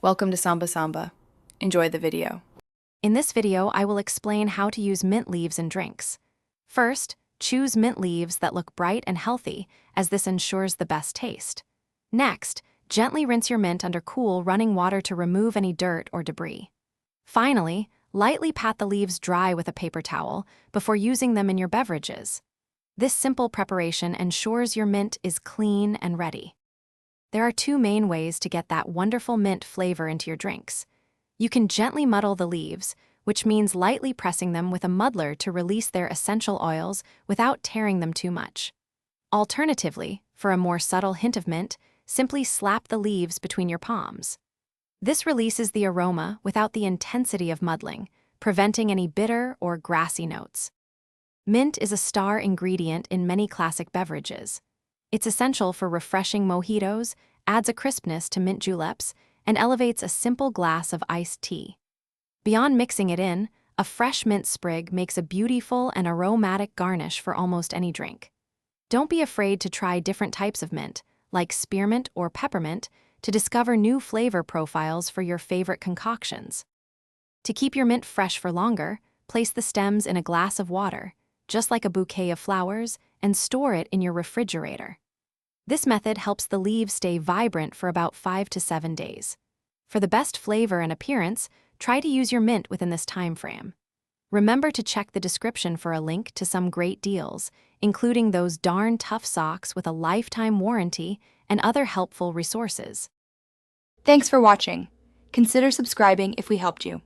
Welcome to Samba Samba. Enjoy the video. In this video, I will explain how to use mint leaves in drinks. First, choose mint leaves that look bright and healthy, as this ensures the best taste. Next, gently rinse your mint under cool, running water to remove any dirt or debris. Finally, lightly pat the leaves dry with a paper towel before using them in your beverages. This simple preparation ensures your mint is clean and ready. There are two main ways to get that wonderful mint flavor into your drinks. You can gently muddle the leaves, which means lightly pressing them with a muddler to release their essential oils without tearing them too much. Alternatively, for a more subtle hint of mint, simply slap the leaves between your palms. This releases the aroma without the intensity of muddling, preventing any bitter or grassy notes. Mint is a star ingredient in many classic beverages. It's essential for refreshing mojitos, adds a crispness to mint juleps, and elevates a simple glass of iced tea. Beyond mixing it in, a fresh mint sprig makes a beautiful and aromatic garnish for almost any drink. Don't be afraid to try different types of mint, like spearmint or peppermint, to discover new flavor profiles for your favorite concoctions. To keep your mint fresh for longer, place the stems in a glass of water, just like a bouquet of flowers, and store it in your refrigerator. This method helps the leaves stay vibrant for about 5 to 7 days. For the best flavor and appearance, try to use your mint within this time frame. Remember to check the description for a link to some great deals, including those darn tough socks with a lifetime warranty and other helpful resources. Thanks for watching. Consider subscribing if we helped you.